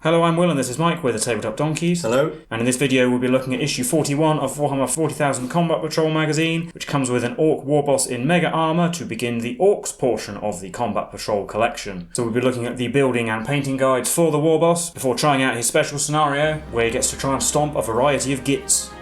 Hello, I'm Will and this is Mike, we're the Tabletop Donkeys. Hello. And in this video we'll be looking at issue 41 of Warhammer 40,000 Combat Patrol magazine, which comes with an Ork Warboss in Mega Armour to begin the Orks portion of the Combat Patrol collection. So we'll be looking at the building and painting guides for the Warboss before trying out his special scenario, where he gets to try and stomp a variety of Gitz.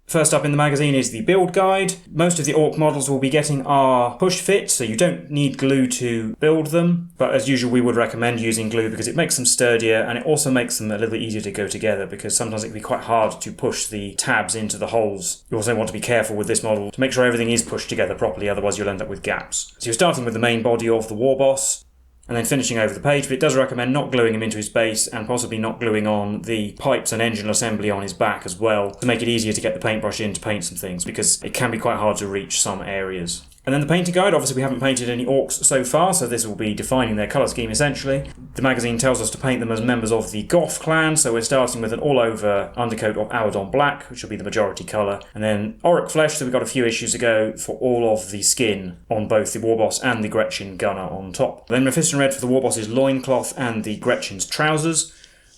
First up in the magazine is the build guide. Most of the Ork models we'll be getting are push fit, so you don't need glue to build them, but as usual we would recommend using glue because it makes them sturdier and it also makes them a little bit easier to go together because sometimes it can be quite hard to push the tabs into the holes. You also want to be careful with this model to make sure everything is pushed together properly, otherwise you'll end up with gaps. So you're starting with the main body of the Warboss, and then finishing over the page, but it does recommend not gluing him into his base and possibly not gluing on the pipes and engine assembly on his back as well to make it easier to get the paintbrush in to paint some things because it can be quite hard to reach some areas. And then the painting guide, obviously we haven't painted any Orks so far, so this will be defining their colour scheme essentially. The magazine tells us to paint them as members of the Goth clan, so we're starting with an all-over undercoat of Aeldari black, which will be the majority colour, and then Ork flesh, so we got a few issues ago for all of the skin on both the Warboss and the Gretchen gunner on top. Then Mephiston red for the Warboss's loincloth and the Gretchen's trousers,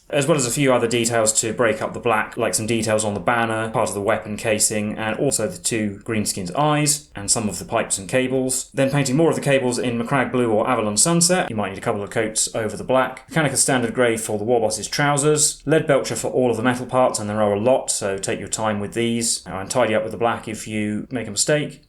as well as a few other details to break up the black, like some details on the banner, part of the weapon casing, and also the two greenskin's eyes, and some of the pipes and cables. Then painting more of the cables in Macragge Blue or Avalon Sunset. You might need a couple of coats over the black. Mechanica Standard Grey for the Warboss's trousers. Lead Belcher for all of the metal parts, and there are a lot, so take your time with these, and tidy up with the black if you make a mistake.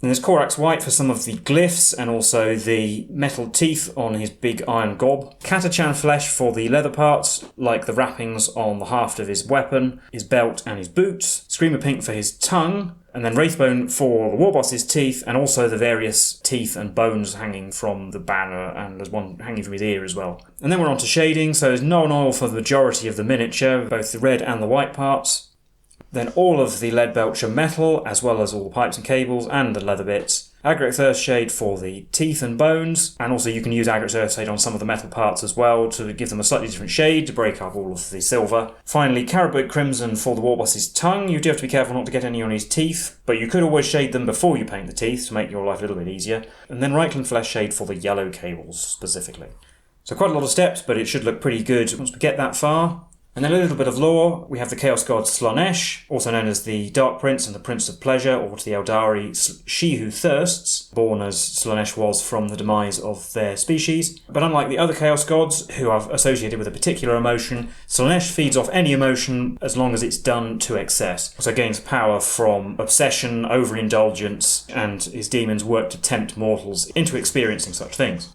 And there's Corax White for some of the glyphs and also the metal teeth on his big iron gob. Catachan Flesh for the leather parts, like the wrappings on the haft of his weapon, his belt and his boots. Screamer Pink for his tongue. And then Wraithbone for the Warboss's teeth and also the various teeth and bones hanging from the banner, and there's one hanging from his ear as well. And then we're on to shading, so there's non-oil for the majority of the miniature, both the red and the white parts. Then all of the lead belcher metal, as well as all the pipes and cables and the leather bits. Agric Earth Shade for the teeth and bones, and also you can use Agric Earth Shade on some of the metal parts as well to give them a slightly different shade to break up all of the silver. Finally, Caribou Crimson for the Warboss's tongue. You do have to be careful not to get any on his teeth, but you could always shade them before you paint the teeth to make your life a little bit easier. And then Reichland Flesh Shade for the yellow cables specifically. So quite a lot of steps, but it should look pretty good once we get that far. And then a little bit of lore. We have the Chaos God Slaanesh, also known as the Dark Prince and the Prince of Pleasure, or to the Aeldari, She Who Thirsts, born as Slaanesh was from the demise of their species. But unlike the other Chaos Gods, who are associated with a particular emotion, Slaanesh feeds off any emotion as long as it's done to excess. So gains power from obsession, overindulgence, and his demons work to tempt mortals into experiencing such things.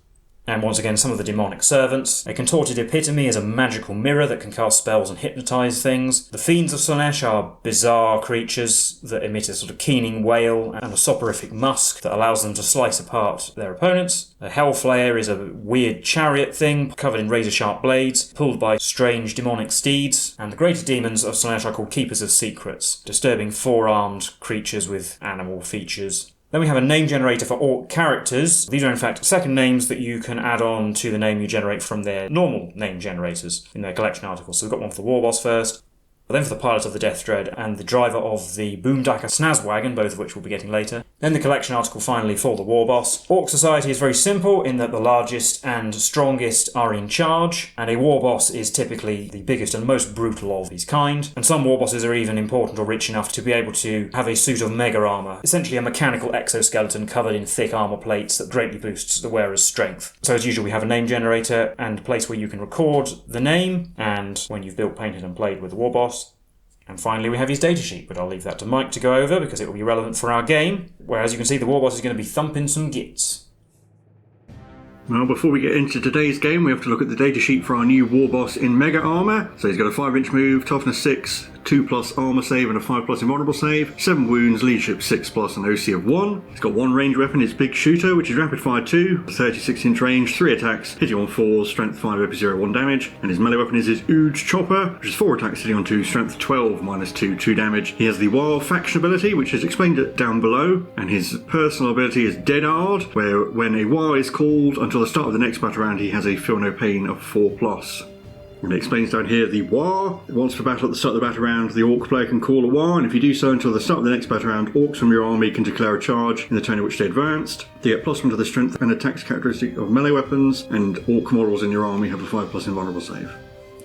And once again, some of the demonic servants. A contorted epitome is a magical mirror that can cast spells and hypnotise things. The fiends of Slaanesh are bizarre creatures that emit a sort of keening wail and a soporific musk that allows them to slice apart their opponents. A Hellflayer is a weird chariot thing covered in razor-sharp blades, pulled by strange demonic steeds. And the greater demons of Slaanesh are called Keepers of Secrets, disturbing four-armed creatures with animal features. Then we have a name generator for Ork characters. These are in fact second names that you can add on to the name you generate from their normal name generators in their collection articles. So we've got one for the Warboss first, but then for the pilot of the Death Dread and the driver of the Boomdacker Snazwagon, both of which we'll be getting later. Then the collection article finally for the Warboss. Ork society is very simple in that the largest and strongest are in charge, and a Warboss is typically the biggest and most brutal of his kind. And some Warbosses are even important or rich enough to be able to have a suit of Mega Armour, essentially a mechanical exoskeleton covered in thick armour plates that greatly boosts the wearer's strength. So as usual we have a name generator and a place where you can record the name, and when you've built, painted and played with the Warboss. And finally we have his datasheet, but I'll leave that to Mike to go over because it will be relevant for our game, where as you can see the Warboss is going to be thumping some Gitz. Well, before we get into today's game, we have to look at the datasheet for our new Warboss in Mega Armour. So he's got a 5-inch move, toughness 6, 2+ armour save and a 5+ invulnerable save, 7 wounds, leadership 6+ and OC of 1. He's got one range weapon, his big shooter, which is rapid fire 2, 36-inch range, 3 attacks, hitting on 4, strength 5, EP 0, 1 damage. And his melee weapon is his Ooge Chopper, which is 4 attacks, hitting on 2, strength 12, -2, 2 damage. He has the Wild Faction ability, which is explained down below, and his personal ability is Deadard, where when a War is called until the start of the next battle round, he has a Feel No Pain of 4+. And it explains down here the war. Once per battle at the start of the battle round, the Orc player can call a war, and if you do so until the start of the next battle round, Orcs from your army can declare a charge in the turn in which they advanced. They get +1 to the strength and attacks characteristic of melee weapons, and Orc models in your army have a 5+ invulnerable save.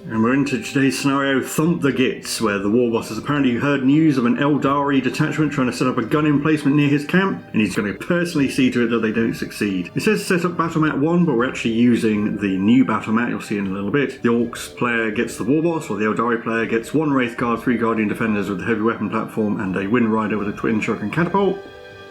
And we're into today's scenario, Thump the Gitz, where the Warboss has apparently heard news of an Aeldari detachment trying to set up a gun emplacement near his camp, and he's going to personally see to it that they don't succeed. It says set up battle mat 1, but we're actually using the new battle mat, you'll see in a little bit. The Orcs player gets the Warboss, while the Aeldari player gets 1 Wraith Guard, 3 Guardian Defenders with a heavy weapon platform, and a Wind Rider with a twin shotgun catapult.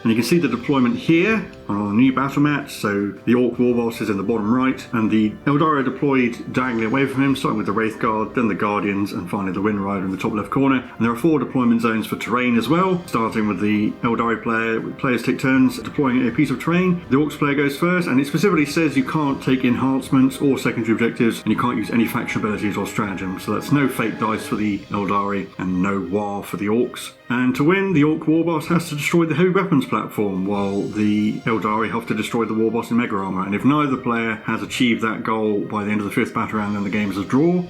And you can see the deployment here on our new battle mat. So the Ork Warboss is in the bottom right, and the Aeldari are deployed diagonally away from him, starting with the Wraith Guard, then the Guardians, and finally the Wind Rider in the top left corner. And there are 4 deployment zones for terrain as well, starting with the Aeldari player. Players take turns deploying a piece of terrain. The Orcs player goes first, and it specifically says you can't take enhancements or secondary objectives, and you can't use any faction abilities or stratagems. So that's no fate dice for the Aeldari, and no war for the Orcs. And to win, the Ork Warboss has to destroy the heavy weapons platform, while the Aeldari have to destroy the Warboss in Mega Armour. And if neither player has achieved that goal by the end of the 5th battle round, then the game is a draw.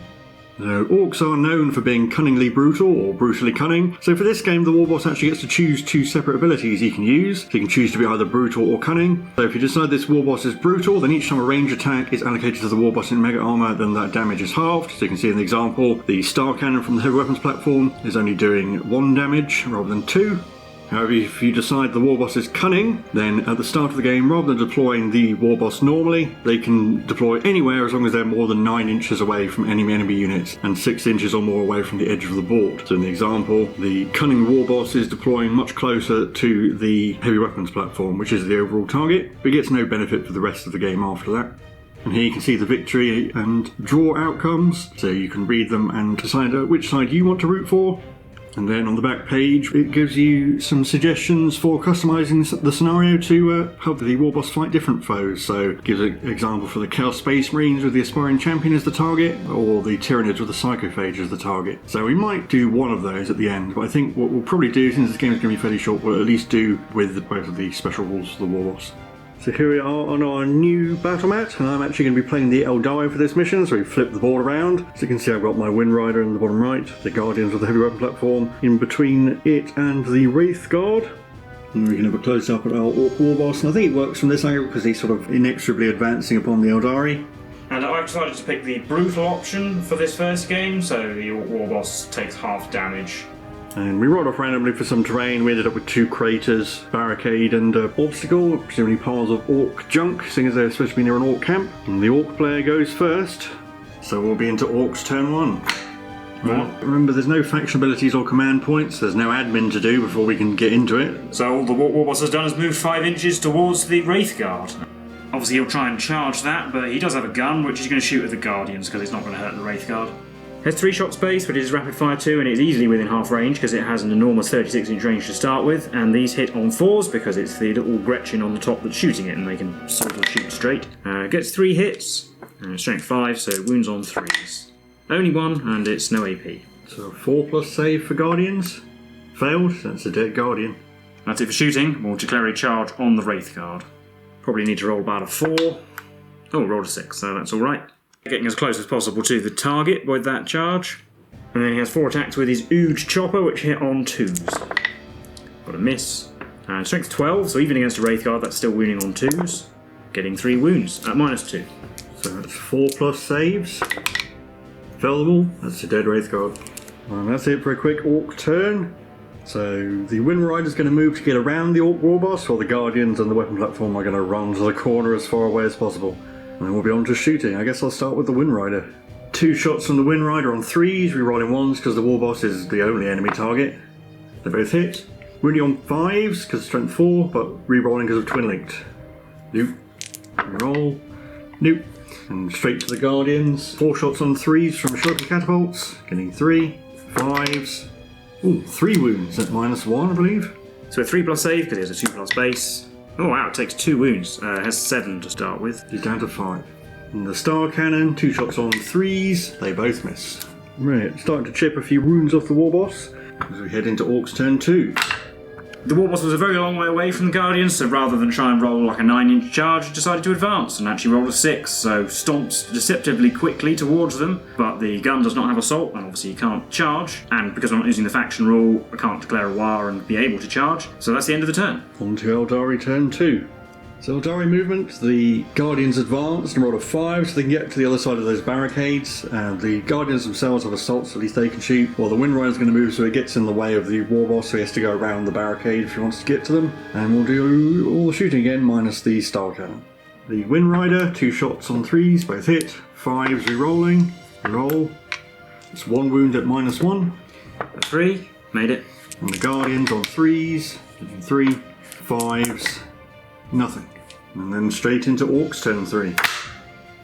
So Orcs are known for being cunningly brutal, or brutally cunning. So for this game, the Warboss actually gets to choose 2 separate abilities he can use. So he can choose to be either brutal or cunning. So if you decide this Warboss is brutal, then each time a range attack is allocated to the Warboss in Mega Armour, then that damage is halved. So you can see in the example, the Star Cannon from the heavy weapons platform is only doing 1 damage rather than 2. However, if you decide the Warboss is cunning, then at the start of the game, rather than deploying the Warboss normally, they can deploy anywhere as long as they're more than 9 inches away from any enemy units and 6 inches or more away from the edge of the board. So in the example, the cunning Warboss is deploying much closer to the heavy weapons platform, which is the overall target, but gets no benefit for the rest of the game after that. And here you can see the victory and draw outcomes, so you can read them and decide which side you want to root for. And then on the back page, it gives you some suggestions for customising the scenario to help the Warboss fight different foes. So it gives an example for the Chaos Space Marines with the Aspiring Champion as the target, or the Tyranids with the Psychophage as the target. So we might do one of those at the end, but I think what we'll probably do, since this game is going to be fairly short, we'll at least do with both of the special rules for the Warboss. So here we are on our new battle mat, and I'm actually going to be playing the Aeldari for this mission, so we flip the board around. So you can see I've got my Wind Rider in the bottom right, the Guardians with the heavy weapon platform in between it and the Wraith Guard. And we can have a close up at our Ork Warboss, and I think it works from this angle because he's sort of inexorably advancing upon the Aeldari. And I've decided to pick the brutal option for this first game, so the Ork Warboss takes half damage. And we rolled off randomly for some terrain. We ended up with 2 craters, barricade and obstacle, presumably piles of Orc junk, seeing as they're supposed to be near an Orc camp. And the Orc player goes first, so we'll be into Orcs turn 1. Well, remember, there's no faction abilities or command points, there's no admin to do before we can get into it. So all the Warboss has done is moved 5 inches towards the Wraith Guard. Obviously he'll try and charge that, but he does have a gun, which he's going to shoot at the Guardians, because it's not going to hurt the Wraith Guard. It has 3 shot space, but it is rapid fire too, and it's easily within half range because it has an enormous 36-inch range to start with, and these hit on 4s because it's the little Gretchen on the top that's shooting it, and they can sort of shoot straight. Gets 3 hits, strength 5, so wounds on 3s. Only 1, and it's no AP. So 4+ save for Guardians. Failed, that's a dead Guardian. That's it for shooting. We'll declare a charge on the Wraith Guard. Probably need to roll about a 4. Oh, rolled a 6, so that's alright. Getting as close as possible to the target with that charge. And then he has 4 attacks with his Ooge Chopper, which hit on 2s. Got a miss. And strength 12, so even against a Wraith Guard, that's still wounding on 2s. Getting 3 wounds at -2. So that's 4+ saves. Fell them all. That's a dead Wraith Guard. And that's it for a quick Orc turn. So the Wind Rider's going to move to get around the Ork Warboss, while the Guardians and the weapon platform are going to run to the corner as far away as possible. And then we'll be on to shooting. I guess I'll start with the Wind Rider. 2 shots from the Wind Rider on 3s, rerolling 1s because the Warboss is the only enemy target. They both hit. Wounding on 5s because of strength 4, but rerolling because of twin linked. Nope. Reroll. Nope. And straight to the Guardians. 4 shots on 3s from shotgun catapults, getting 3. 5s. Ooh, 3 wounds at -1, I believe. So a 3+ save because it has a 2+ base. Oh wow, it takes 2 wounds. It has 7 to start with. He's down to 5. And the Star Cannon, 2 shots on 3s, they both miss. Right, starting to chip a few wounds off the Warboss as we head into Orcs turn 2. The Warboss was a very long way away from the Guardians, so rather than try and roll like a 9-inch charge, it decided to advance and actually roll a 6, so stomps deceptively quickly towards them, but the gun does not have assault, and obviously you can't charge, and because I'm not using the faction rule, I can't declare a war and be able to charge, so that's the end of the turn. On to Aeldari turn 2. So Aeldari movement, the Guardians advance and roll a 5 so they can get to the other side of those barricades, and the Guardians themselves have assaults, so at least they can shoot, while the Wind Rider's going to move so it gets in the way of the Warboss, so he has to go around the barricade if he wants to get to them, and we'll do all the shooting again minus the Style Cannon. The Wind Rider, 2 shots on 3s, both hit, 5s re-rolling, roll, it's 1 wound at -1. A 3, made it. And the Guardians on 3s, 3, 5s, nothing. And then straight into Orks turn 3.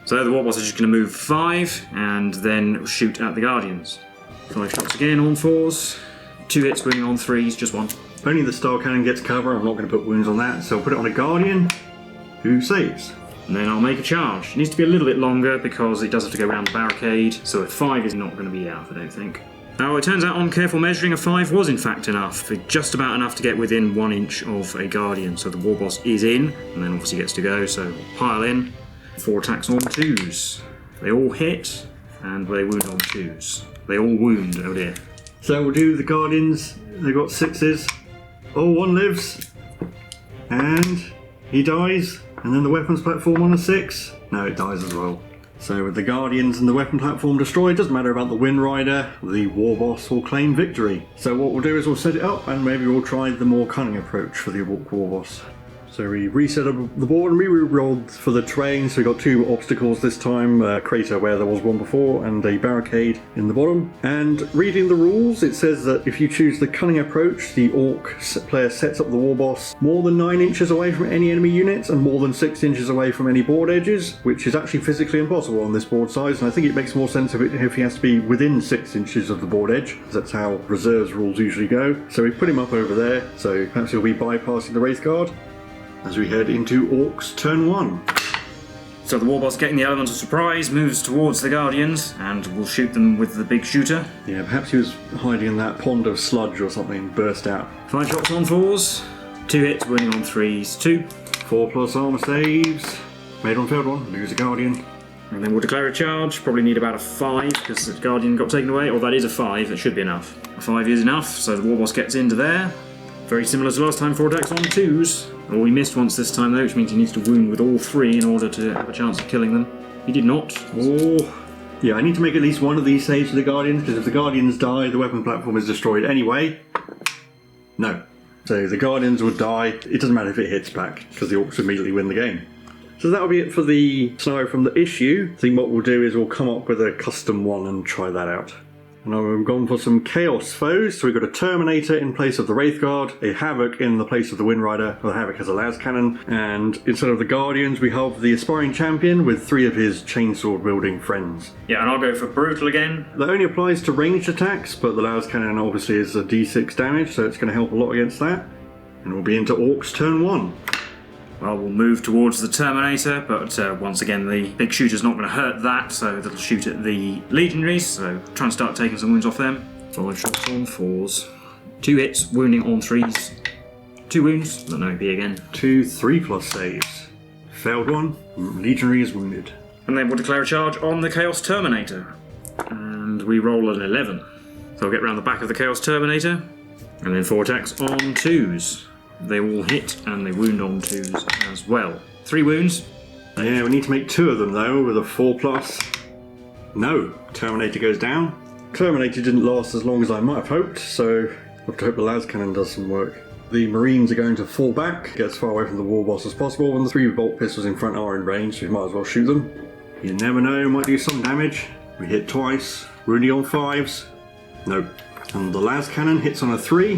So the Warboss is just going to move 5 and then shoot at the Guardians. 5 shots again on 4s, 2 hits wounding on 3s, just 1. Only the Style Cannon gets cover, I'm not going to put wounds on that, so I'll put it on a Guardian, who saves. And then I'll make a charge. It needs to be a little bit longer because it does have to go around the barricade, so a 5 is not going to be enough, I don't think. Now, it turns out on careful measuring, a 5 was in fact enough, just about enough to get within 1 inch of a Guardian. So the Warboss is in, and then obviously gets to go, so pile in. 4 attacks on 2s. They all hit, and they wound on 2s. They all wound, oh dear. So we'll do the Guardians, they've got 6s. Oh, 1 lives, and he dies, and then the weapons platform on a 6. No, it dies as well. So with the Guardians and the weapon platform destroyed, doesn't matter about the Wind Rider, the Warboss will claim victory. So what we'll do is we'll set it up and maybe we'll try the more cunning approach for the Ork Warboss. So we reset up the board and we re-rolled for the terrain, so we got 2 obstacles this time, a crater where there was one before and a barricade in the bottom. And reading the rules, it says that if you choose the cunning approach, the Ork player sets up the Warboss more than 9 inches away from any enemy units and more than 6 inches away from any board edges, which is actually physically impossible on this board size, and I think it makes more sense if he has to be within 6 inches of the board edge, because that's how reserves rules usually go. So we put him up over there, so perhaps he'll be bypassing the Wraith Guard as we head into Orks turn 1. So the Warboss, getting the element of surprise, moves towards the Guardians and will shoot them with the big shooter. Yeah, perhaps he was hiding in that pond of sludge or something, burst out. 5 shots on 4s, 2 hits, wounding on 3s, 2. 4+ armor saves, made on failed 1, lose a Guardian. And then we'll declare a charge, probably need about a 5 because the Guardian got taken away, or that is a 5, that should be enough. A 5 is enough, so the Warboss gets into there. Very similar to last time, 4 attacks on 2s. Oh, he missed once this time though, which means he needs to wound with all 3 in order to have a chance of killing them. He did not. Oh. Yeah, I need to make at least one of these saves for the Guardians, because if the Guardians die, the weapon platform is destroyed anyway. No. So the Guardians would die, it doesn't matter if it hits back, because the Orks immediately win the game. So that'll be it for the scenario from the issue. I think what we'll do is we'll come up with a custom one and try that out. And I've gone for some Chaos foes, so we've got a Terminator in place of the Wraith Guard, a Havoc in the place of the Wind Rider, well, Havoc has a las cannon, and instead of the Guardians we have the Aspiring Champion with 3 of his chainsaw wielding friends. Yeah, and I'll go for Brutal again. That only applies to ranged attacks, but the las cannon obviously is a d6 damage, so it's going to help a lot against that. And we'll be into Orks turn 1. Well, we'll move towards the Terminator, but once again the big shooter's not going to hurt that, so they'll shoot at the Legionaries, so try and start taking some wounds off them. 5 shots on 4s. 2 hits, wounding on 3s. 2 wounds, but no AP again. 2 3+ saves. Failed 1, Legionary is wounded. And then we'll declare a charge on the Chaos Terminator. And we roll an 11. So I'll get round the back of the Chaos Terminator, and then 4 attacks on 2s. They all hit and they wound on 2s as well. 3 wounds. Yeah, we need to make 2 of them though with a 4+. No, Terminator goes down. Terminator didn't last as long as I might have hoped, so I have to hope the las cannon does some work. The Marines are going to fall back, get as far away from the Warboss as possible, and the 3 bolt pistols in front are in range, so we might as well shoot them. You never know, might do some damage. We hit twice, wounding on 5s. No. And the las cannon hits on a 3,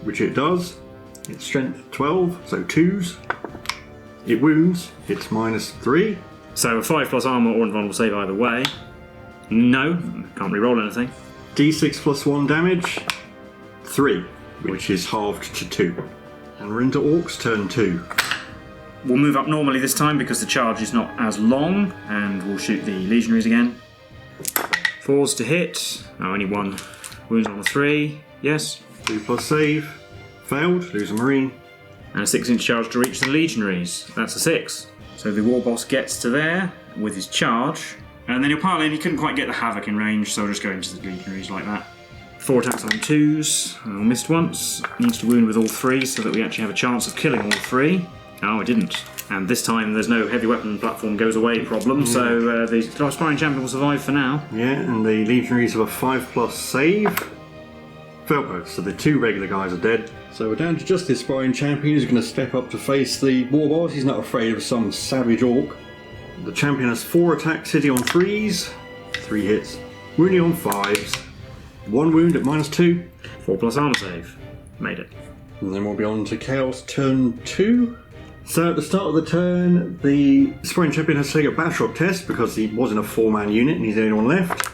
which it does. It's strength 12, so 2s. It wounds, it's -3. So a 5+ armour or invulnerable save either way. No, can't re-roll anything. D6 +1 damage, 3, which is halved to 2. And we're into Orks turn 2. We'll move up normally this time because the charge is not as long, and we'll shoot the Legionaries again. 4s to hit. Oh, only 1 wounds on the 3. Yes. 2+ save. Failed, lose a Marine. And a 6-inch charge to reach the legionaries. That's a 6. So the Warboss gets to there with his charge. And then he'll pile in. He couldn't quite get the Havoc in range, so I'll just go into the legionaries like that. 4 attacks on 2s. Oh, missed once. Needs to wound with all 3 so that we actually have a chance of killing all 3. Oh, I didn't. And this time there's no heavy weapon platform goes away problem, so the Aspiring Champion will survive for now. Yeah, and the legionaries have a 5+ save. Failed both, so the 2 regular guys are dead. So we're down to just the Aspiring Champion who's going to step up to face the Warboss. He's not afraid of some savage orc. The champion has 4 attacks hitting on 3s, 3 hits, wounding on 5s, 1 wound at -2. 4+ armor save. Made it. And then we'll be on to Chaos turn 2. So at the start of the turn, the Aspiring Champion has to take a Batroc test because he was in a 4-man unit and he's the only one left.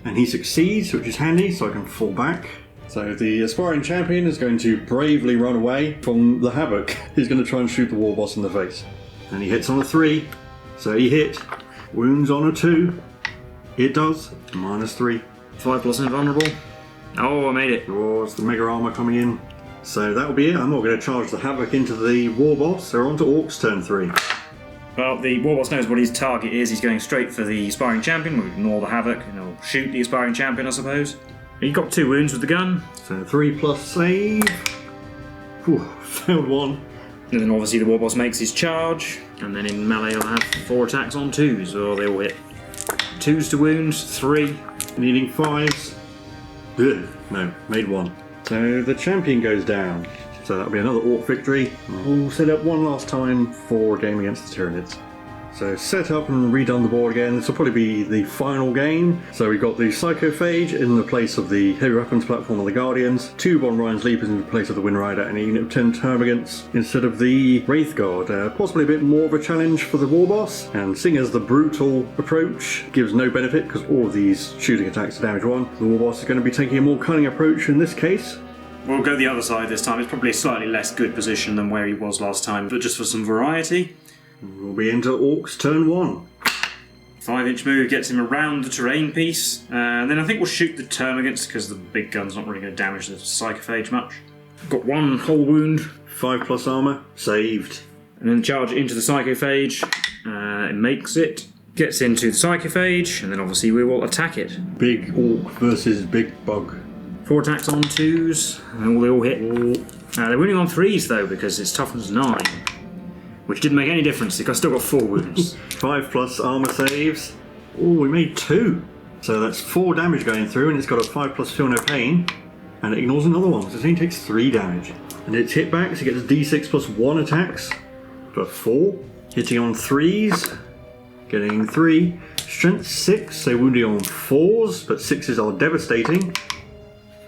And he succeeds, which is handy, so I can fall back. So the Aspiring Champion is going to bravely run away from the Havoc. He's going to try and shoot the Warboss in the face. And he hits on a 3. So he hit. Wounds on a 2. It does. -3. 5+ invulnerable. Oh, I made it. Oh, it's the Mega Armour coming in. So that'll be it. I'm not going to charge the Havoc into the Warboss. So we're on to Orks turn 3. Well, the Warboss knows what his target is. He's going straight for the Aspiring Champion. We'll ignore the Havoc and he'll shoot the Aspiring Champion, I suppose. He got 2 wounds with the gun. So 3+ save. Whew, failed 1. And then obviously the Warboss makes his charge. And then in melee he'll have 4 attacks on 2s. Oh, they all hit. 2s to wound, 3. Needing 5s. Ugh, no, made 1. So the champion goes down. So that'll be another Orc victory. We'll set up one last time for a game against the Tyranids. So set up and redone the board again. This will probably be the final game. So we've got the Psychophage in the place of the heavy weapons platform of the Guardians, 2 Von Ryan's Leapers in the place of the Windrider, and a unit of 10 Termagants instead of the Wraithguard. Possibly a bit more of a challenge for the Warboss, and seeing as the brutal approach gives no benefit because all of these shooting attacks are damage 1, the Warboss is going to be taking a more cunning approach in this case. We'll go the other side this time. It's probably a slightly less good position than where he was last time, but just for some variety. We'll be into Orks turn 1. 5-inch move gets him around the terrain piece, and then I think we'll shoot the Termagants because the big gun's not really going to damage the Psychophage much. Got 1 whole wound. 5+ armour, saved. And then charge into the Psychophage. It makes it. Gets into the Psychophage, and then obviously we will attack it. Big Orc versus Big Bug. 4 attacks on 2s, and they all hit. They're winning on 3s though because it's toughness 9. Which didn't make any difference, because I still got 4 wounds. 5+ armour saves. Oh, we made 2. So that's 4 damage going through, and it's got a 5+ feel no pain. And it ignores another one, so it only takes 3 damage. And its hitbacks, it gets D6 +1 attacks for 4. Hitting on 3s, getting 3. Strength 6, so wounding on 4s, but 6s are devastating.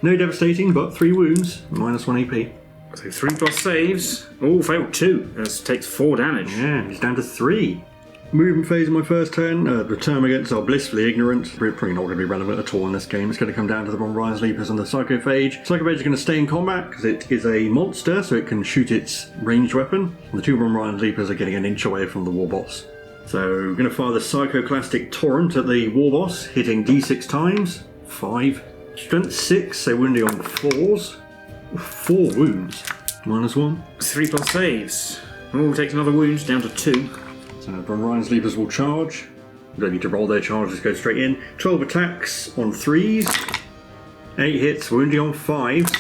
No devastating, but 3 wounds, -1 AP. So 3+ saves. Oh, failed 2. That takes 4 damage. Yeah, he's down to 3. Movement phase in my first turn. The Termagants are blissfully ignorant. We're probably not going to be relevant at all in this game. It's going to come down to the Von Ryan's Leapers and the Psychophage. Psychophage is going to stay in combat because it is a monster, so it can shoot its ranged weapon. And the 2 Von Ryan's Leapers are getting an inch away from the Warboss. So we're going to fire the Psychoclastic Torrent at the Warboss, hitting D6 times. 5. Strength 6, so wounding on 4s. 4 wounds. -1. 3+ saves. Oh, takes another wound, down to 2. So Von Ryan's Leapers will charge. Don't need to roll their charge, just go straight in. 12 attacks on 3s. 8 hits, wounding on 5s.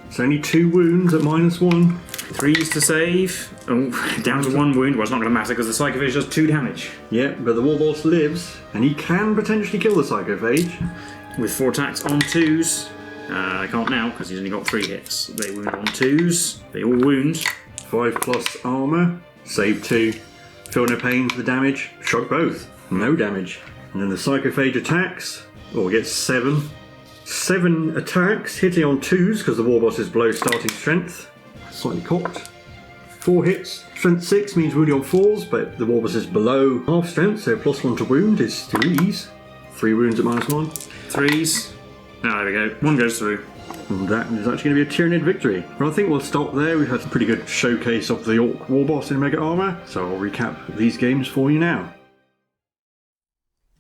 It's only 2 wounds at -1. 3s to save. Oh, down to 1 wound. Well, it's not going to matter because the Psychophage does 2 damage. Yeah, but the Warboss lives, and he can potentially kill the Psychophage. With 4 attacks on 2s. I can't now because he's only got 3 hits. They wound on 2s. They all wound. 5+ armour. Save 2. Feel no pain for the damage. Shock both. No damage. And then the Psychophage attacks. Oh, it gets 7. 7 attacks, hitting on 2s because the Warboss is below starting strength. Slightly cocked. 4 hits. Strength 6 means wounding on 4s, but the Warboss is below half strength, so +1 to wound is 3s. 3 wounds at -1. 3s. Ah, there we go. 1 goes through. And that is actually going to be a Tyranid victory. Well, I think we'll stop there. We've had a pretty good showcase of the Ork Warboss in Mega Armour, so I'll recap these games for you now.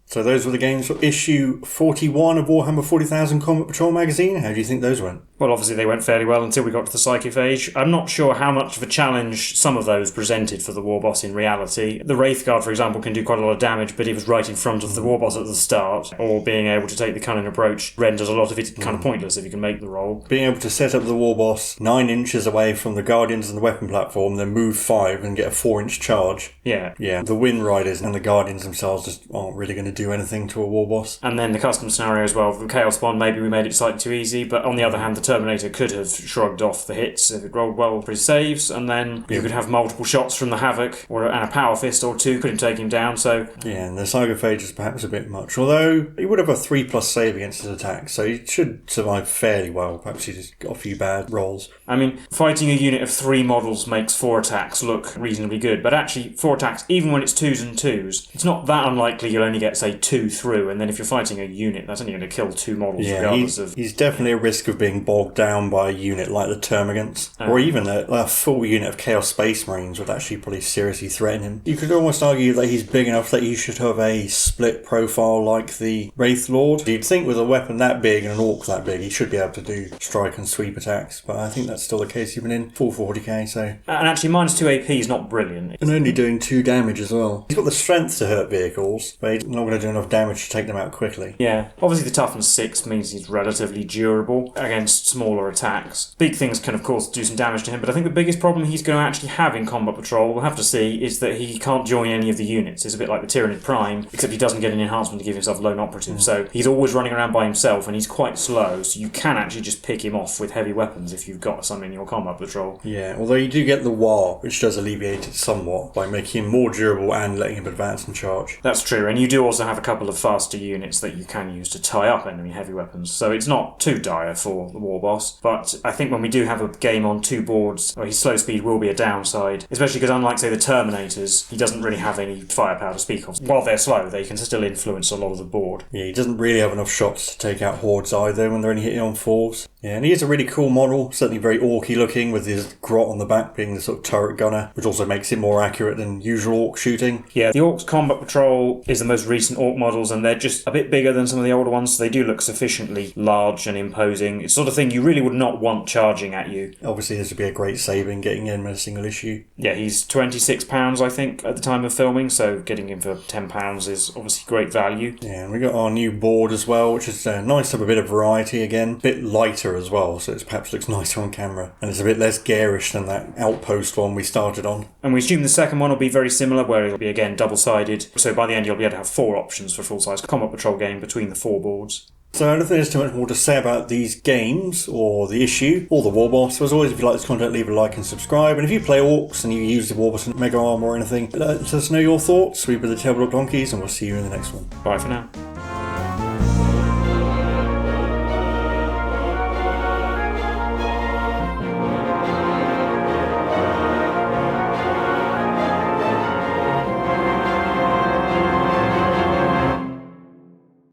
So those were the games for issue 41 of Warhammer 40,000 Combat Patrol magazine. How do you think those went? Well, obviously they went fairly well until we got to the Psychic Phage. I'm not sure how much of a challenge some of those presented for the Warboss in reality. The Wraithguard, for example, can do quite a lot of damage, but it was right in front of the Warboss at the start, or being able to take the cunning approach renders a lot of it kind of pointless if you can make the roll. Being able to set up the Warboss 9 inches away from the Guardians and the weapon platform, then move 5 and get a 4-inch charge. Yeah. Yeah, the Wind Riders and the Guardians themselves just aren't really going to do anything to a Warboss. And then the custom scenario as well. The Chaos Bond, maybe we made it slightly too easy, but on the other hand, the Terminator could have shrugged off the hits if it rolled well for his saves, and then you could have multiple shots from the Havoc and a Power Fist or two couldn't take him down. So yeah, and the Psychophage is perhaps a bit much, although he would have a 3+ save against his attack, so he should survive fairly well. Perhaps he just got a few bad rolls. I mean, fighting a unit of 3 models makes 4 attacks look reasonably good, but actually 4 attacks, even when it's 2s and 2s, it's not that unlikely you'll only get, say, 2 through, and then if you're fighting a unit, that's only going to kill 2 models regardless of... He's definitely a risk of being bogged down by a unit like the Termagants, or even a full unit of Chaos Space Marines would actually probably seriously threaten him. You could almost argue that he's big enough that he should have a split profile like the Wraith Lord. You'd think with a weapon that big and an Orc that big, he should be able to do strike and sweep attacks, but I think that's still the case even in full 40k, so... And actually, -2 AP is not brilliant. And only doing 2 damage as well. He's got the strength to hurt vehicles, but he's not going to do enough damage to take them out quickly. Yeah, obviously the toughness 6 means he's relatively durable against smaller attacks. Big things can, of course, do some damage to him, but I think the biggest problem he's going to actually have in Combat Patrol, we'll have to see, is that he can't join any of the units. It's a bit like the Tyranid Prime, except he doesn't get an enhancement to give himself lone operative. So he's always running around by himself, and he's quite slow, so you can actually just pick him off with heavy weapons if you've got some in your Combat Patrol. Yeah, although you do get the War, which does alleviate it somewhat by making him more durable and letting him advance and charge. That's true, and you do also have a couple of faster units that you can use to tie up enemy heavy weapons, so it's not too dire for the Warboss. But I think when we do have a game on 2 boards, his slow speed will be a downside, especially because unlike, say, the Terminators, he doesn't really have any firepower to speak of. While they're slow, they can still influence a lot of the board. Yeah, he doesn't really have enough shots to take out hordes either when they're only hitting on 4s. Yeah, and he is a really cool model, certainly very orky looking, with his grot on the back being the sort of turret gunner, which also makes it more accurate than usual Orc shooting. Yeah, the Orks Combat Patrol is the most recent Orc models, and they're just a bit bigger than some of the older ones, so they do look sufficiently large and imposing. It's the sort of thing you really would not want charging at you. Obviously, this would be a great saving getting in with a single issue. Yeah, he's £26, I think, at the time of filming, so getting him for £10 is obviously great value. Yeah, and we got our new board as well, which is nice to have a bit of variety again. A bit lighter as well, so it perhaps looks nicer on camera. And it's a bit less garish than that Outpost one we started on. And we assume the second one will be very similar, where it'll be, again, double-sided. So by the end, you'll be able to have 4 options for full-size Combat Patrol game between the 4 boards. So I don't think there's too much more to say about these games, or the issue, or the Warboss. So as always, if you like this content, leave a like and subscribe. And if you play Orks and you use the Warboss and Mega Armour or anything, let us know your thoughts. We've been the Tabletop Donkeys, and we'll see you in the next one. Bye for now.